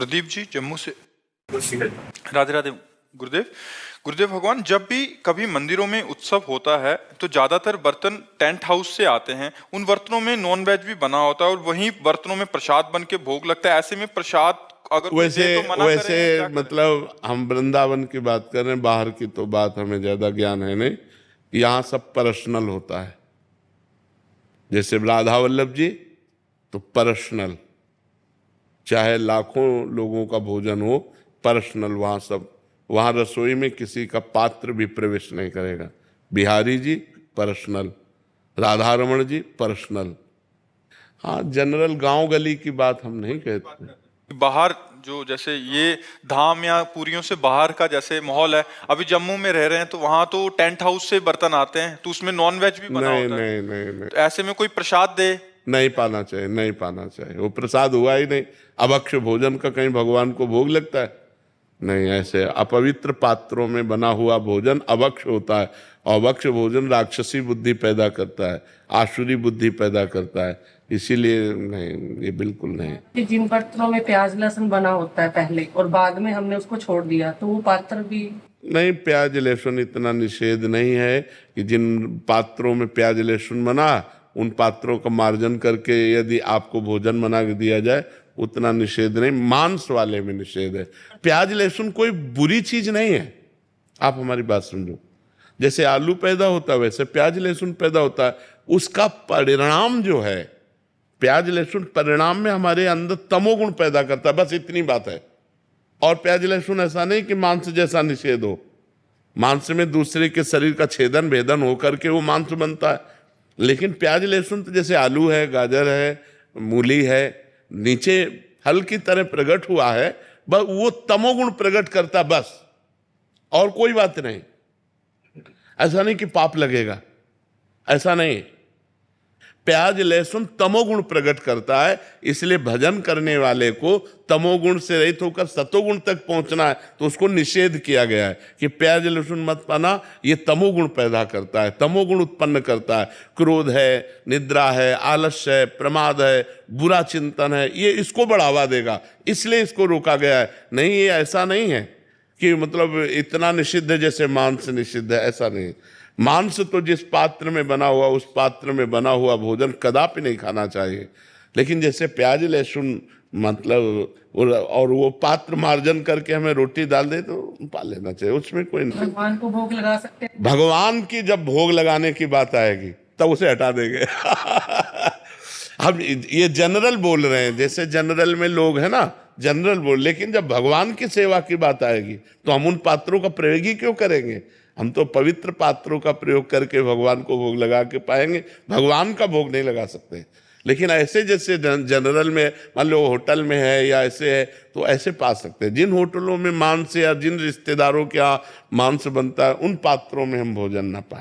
प्रदीप जी जम्मू से। राधे राधे गुरुदेव। गुरुदेव भगवान, जब भी कभी मंदिरों में उत्सव होता है तो ज्यादातर बर्तन टेंट हाउस से आते हैं। उन बर्तनों में नॉन वेज भी बना होता है और वहीं बर्तनों में प्रसाद बन के भोग लगता है। ऐसे में प्रसाद अगर कोई दे तो मना करें, क्या करें? मतलब हम वृंदावन की बात कर रहे हैं, बाहर की तो बात हमें ज्यादा ज्ञान है नहीं। यहाँ सब पर्सनल होता है। जैसे राधा वल्लभ जी तो पर्सनल, चाहे लाखों लोगों का भोजन हो, पर्सनल। वहाँ सब, वहाँ रसोई में किसी का पात्र भी प्रवेश नहीं करेगा। बिहारी जी पर्सनल, राधा रमण जी पर्सनल। हाँ, जनरल गांव गली की बात हम नहीं कहते। बाहर जो जैसे ये धाम या पुरियों से बाहर का जैसे माहौल है, अभी जम्मू में रह रहे हैं तो वहां तो टेंट हाउस से बर्तन आते हैं तो उसमें नॉन वेज भी बना नहीं होता है। नहीं नहीं नहीं, तो ऐसे में कोई प्रसाद दे? नहीं पाना चाहिए, नहीं पाना चाहिए। वो प्रसाद हुआ ही नहीं। अभक्ष्य भोजन का कहीं भगवान को भोग लगता है? नहीं। ऐसे अपवित्र पात्रों में बना हुआ भोजन अभक्ष्य होता है। अभक्ष्य भोजन राक्षसी बुद्धि पैदा करता है, आसुरी बुद्धि पैदा करता है। इसीलिए नहीं, ये बिल्कुल नहीं। जिन बर्तनों में प्याज लहसुन बना होता है पहले और बाद में हमने उसको छोड़ दिया तो वो पात्र भी नहीं। प्याज लहसुन इतना निषेध नहीं है कि जिन पात्रों में प्याज लहसुन बना उन पात्रों का मार्जन करके यदि आपको भोजन बना के दिया जाए, उतना निषेध नहीं। मांस वाले में निषेध है। प्याज लहसुन कोई बुरी चीज नहीं है। आप हमारी बात समझो। जैसे आलू पैदा होता है वैसे प्याज लहसुन पैदा होता है। उसका परिणाम जो है, प्याज लहसुन परिणाम में हमारे अंदर तमोगुण पैदा करता है, बस इतनी बात है। और प्याज लहसुन ऐसा नहीं कि मांस जैसा निषेध हो। मांस में दूसरे के शरीर का छेदन भेदन होकर के वो मांस बनता है। लेकिन प्याज लहसुन तो जैसे आलू है, गाजर है, मूली है, नीचे फल की तरह प्रकट हुआ है, बस वो तमोगुण प्रकट करता, बस, और कोई बात नहीं। ऐसा नहीं कि पाप लगेगा, ऐसा नहीं। प्याज लहसुन तमोगुण प्रकट करता है, इसलिए भजन करने वाले को तमोगुण से रहित होकर सतोगुण तक पहुंचना है। तो उसको निषेध किया गया है कि प्याज लहसुन मत पाना, ये तमोगुण पैदा करता है, तमोगुण उत्पन्न करता है। क्रोध है, निद्रा है, आलस्य है, प्रमाद है, बुरा चिंतन है, ये इसको बढ़ावा देगा, इसलिए इसको रोका गया है। नहीं, ये ऐसा नहीं है कि मतलब इतना निषिद्ध है जैसे मांस निषिद्ध है, ऐसा नहीं। मांस तो जिस पात्र में बना हुआ, उस पात्र में बना हुआ भोजन कदापि नहीं खाना चाहिए। लेकिन जैसे प्याज लहसुन मतलब और वो पात्र मार्जन करके हमें रोटी डाल दे तो पा लेना चाहिए, उसमें कोई नहीं। भगवान को भोग लगा सकते हैं। भगवान की जब भोग लगाने की बात आएगी तब उसे हटा देंगे। हम ये जनरल बोल रहे हैं, जैसे जनरल में लोग हैं ना, जनरल बोल। लेकिन जब भगवान की सेवा की बात आएगी तो हम उन पात्रों का प्रयोग ही क्यों करेंगे? हम तो पवित्र पात्रों का प्रयोग करके भगवान को भोग लगा के पाएंगे, भगवान का भोग नहीं लगा सकते। लेकिन ऐसे जैसे जनरल में मान लो होटल में है या ऐसे है तो ऐसे पा सकते हैं। जिन होटलों में मांस या जिन रिश्तेदारों के यहाँ मांस बनता है उन पात्रों में हम भोजन ना पाए।